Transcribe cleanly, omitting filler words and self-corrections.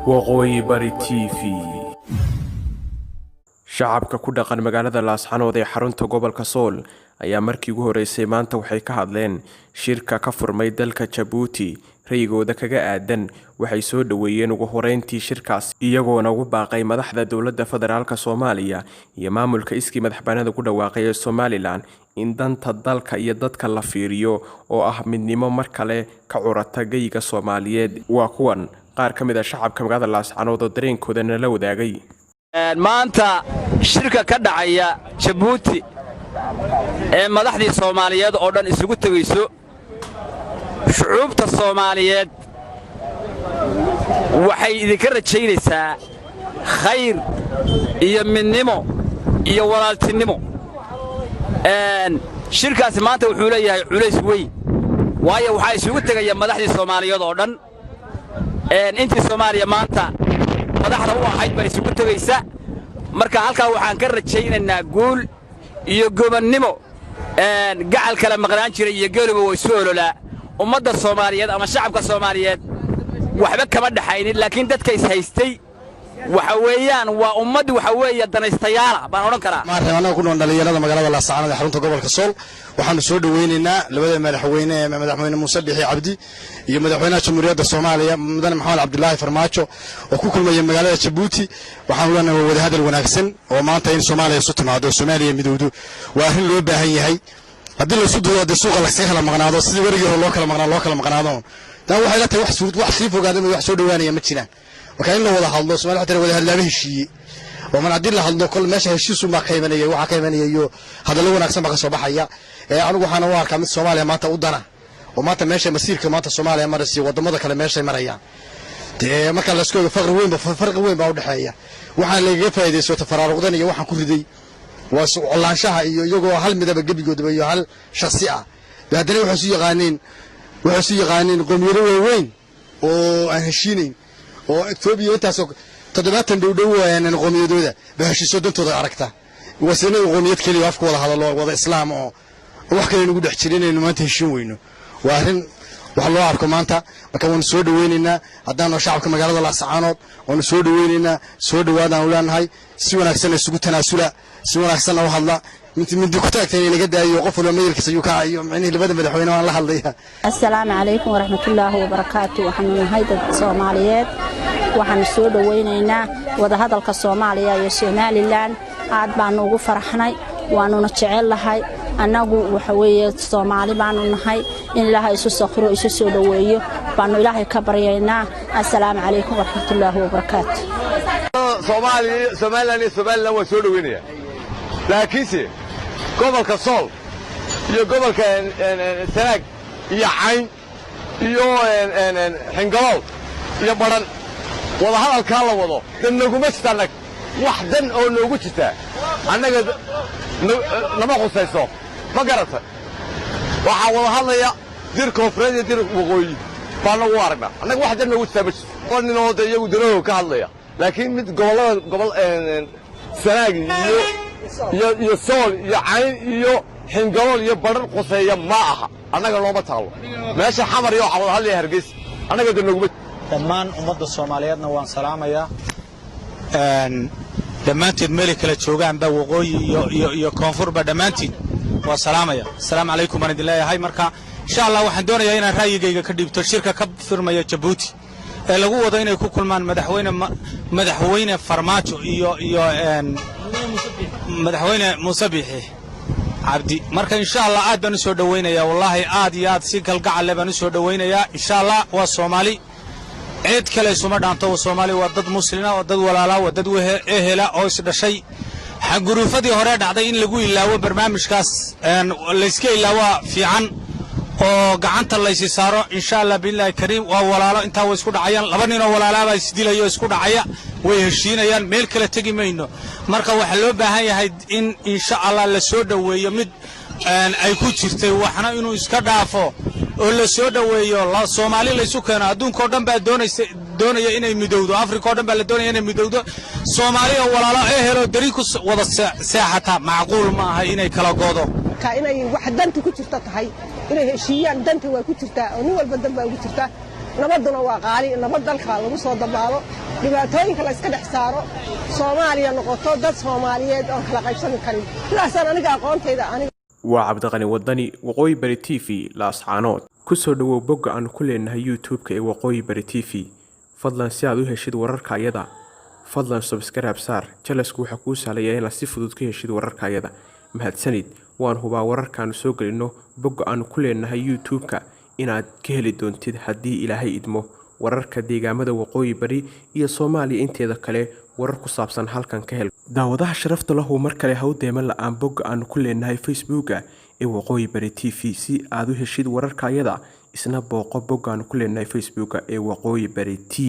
waqooyi bari TV. Shacabka ku dhaqan magaalada Lascanod ee xarunta gobolka Sool ayaa markii ugu horeysay maanta waxay ka hadleen shirka ka furmay dalka Jabuuti. Rayigooda kaga aadan waxay soo dhaweeyeen ugu horeyntii shirkaas iyagoona ugu baaqay madaxda dowladda federaalka Soomaaliya iyo maamulka iskii madaxbannaanida ku dhawaaqay ee Somaliland in danta dalka iyo dadka la fiiriyo oo ah midnimo mar kale ka curata geyga Soomaaliyeed. waa kuwan qaar ka mid ah shacabka magaalada Lascanod oo dareenkooda la wadaagay. maanta shirka ka dhacaya Jabuuti ee madaxdii Soomaaliyeed oo dhan isugu tagayso shucuubta Soomaaliyeed waxay idinka rajaynaysaa khayr iyo midnimo iyo walaaltinimo. shirkaasi maanta wuxuu leeyahay culays weyn waayo waxa isugu tagaya madaxdii Soomaaliyeed oo dhan intii Soomaaliya maanta madaxda u ahayd bay isugu tagaysa. marka halka waxaan ka rajaynaynaa guul iyo gobonnimo gacal kala maqnaan jiray iyo geeliba way soo ololaa ummadda Soomaaliyeed ama shacabka Soomaaliyeed waxba kama dhaxaynin laakiin dadka is haystay waxa weeyaan waa ummad waxa weeye danaystayaal baan oran karaa. maarayna ku nool dhalinyarada magaalada Lascanod ee xarunta gobolka Sool waxaanu soo dhaweynaynaa labada madaxweyne Muuse Bixi Cabdi iyo madaxweynaha Jamhuuriyadda Soomaaliya Mudane Maxamed Cabdullaahi Farmaajo oo ku kulmay magaalada Jabuuti. waxaanu leenahay wada hadal wanaagsan oo maanta in Soomaaliya isu timaado Soomaaliya midowdo waa arrin loo baahan yahay. haddii la suuqdo suuqa la iska kala maqnaado sidii warigii hore loo kala maqnaado taa waxay la tahay wax sii fogaado wax soo dhawaanaya ma jiraan. marka in la wada hadlo Soomaaliya xitaa wada hadlaaba heshiiyay oo man hadii la hadlo kol meesha heshiisu ma qaybanayay waxa qaybanayay hadallo wanaagsan ba ka soo baxaya. anigu waxaan u arkaa mid Soomaaliya maanta u dana oo maanta meesha masiirka maanta Soomaaliya maraysi wadamada kale meesha ay marayaan marka la isku farqi weyn baa u dhaxeeya. waxaan laga faa'iideysto tafaraaruqdan iyo waxaan ku riday waa olaanshaha iyo iyagoo hal midaba gabigoodba iyo hal shakhsi ah baadana waxay soo yaqaaneen qowmiyado weyn oo aan heshiinayn oo Ethiopia intaas 70 dhow waayeen qowmiyadooda bahashiiso dantooda aragta wasina qowmiyad kaliya afka wada hadalo wada islaam oo wax kale nagu dhex jirinayno maanta heshiin weyno waa arrin wax loo arko maanta. marka waan soo dhaweynaynaa haddana shacabka magaalada Lascanod waan soo dhaweynaynaa soo dhawaadaan u leenahay si wanaagsan isugu tanaasula si wanaagsan oo hadla mid ku taagtay inaga daayo qof wala meelkiisa uu ka ayo macnaheedu labada madaxweyne aan la hadlaya. assalaamu calaykum waraxmatullaahi wabarakaatuh. waxaan nahay dad Soomaaliyeed waxaan soo dhaweynaynaa wada hadalka Soomaaliya iyo Somaliland aad baan ugu faraxnay waanuna jecelahay annagu waxa weeye Soomaali baanu nahay in Ilaahay isu sakhro isu soo dhaweeyo baanu Ilaahay ka baryaynaa. assalaamu calaykum waraxmatullaahi wabarakaatuh. Somaliland waa soo dhaweynaya laakiinse gobolka Sool iyo gobolka Sanaag iyo Cayn iyo Xingalool iyo Baran wada hadalka la wado dan naguma istaanag wax dan oo noogu jirta annaga lama qosayso ma garata waxa wada hadlaya dir koonfureed dir waqooyi baan ugu aragnaa annaga wax dan noogu jirta qodnino iyagu danoo ka hadlaya laakiin mid gobol Sanaag iyo Sool iyo Cayn iyo Xingalool iyo Baran qoseeya ma aha annaga looma taalo meesha xamar iyo waxa wada hadlaya Hargeysa annaga dan noogu dhammaan ummadda Soomaaliyeedna waan salaamayaa. dhammaanteed meel kala joogaan ba waqooyi iyo koonfurba dhammaanteed waa salaamaya. assalaamu calaykum baan idin leeyahay. marka insha Allah waxaan doonayaa inaan raayigayga ka dhiibto shirka ka firmaya Jabuuti ee lagu wado inay ku kulmaan madaxweyne Farmaajo iyo madaxweyne Muuse Bixi Cabdi. marka insha Allah aad baan u soo dhaweynayaa wallahi aad iyo aad si kalgacal leh baan u soo dhaweynayaa. insha Allah waa Soomaali cid kale isuma dhaanto. Soomaali waa dad muslimiin oo dad walaala waa dad ehela oo is dhashay. xaguruufadii hore dhacday in lagu ilaawo barnaamijkaas la iska ilaawo fiican oo gacanta la isi saaro insha Allah billahi kariim waa walaalo inta way isku dhacayaan laba nin oo walaalaaba isdilayo isku dhacaya way heshiinayaan meel kale tagi mayno. marka waxa loo baahan yahay in insha Allah la soo dhaweeyo mid ay ku jirtay waxna inuu iska dhaafo oo la soo dhaweeyo Soomaali la isu keeno adduunka oo dhan baa doonaya inay midowdo Afrika oo dhan baa la doonaya inay midowdo Soomaaliya walaalo helo dariiq wada saaxata macquul ma aha inay kala goodo ka inay wax danta ku jirto tahay inay heshiiyaan danta way ku jirtaa oo nin walba dan baa ugu jirtaa nabaduna waa qaali nabad dalka lagu soo dabaalo dhibaatooyinka la iska dhex saaro Soomaaliya noqoto dad Soomaaliyeed oo kala qaybsan karin sidaasaan aniga aqoontayda aniga waa Cabdiqani Wadani Waqooyi Bari TV Lascanod ku soo dhawow bogga aan ku leenahay YouTube-ka ee Waqooyi Bari TV fadlan si aad u heshid wararkayada fadlan subscribe saar jalasku waxa kuu sahlayaa in si fudud ka heshid wararkayada mahadsanid waan hubaa wararkaan soo galino bogga aan ku leenahay YouTube-ka inaad ka heli doontid haddii Ilaahay idmo wararka deegaamada Waqooyi Bari iyo Soomaaliya inteeda kale warar ku saabsan halkan ka hel daawadaha sharafta lahu mar kale hawdeema la'aan bogga aan ku leenahay Facebook-ka ee Waqooyi Bari TV si aad u heshid wararkayada isna booqo bogga aan ku leenahay Facebook-ka ee Waqooyi Bari TV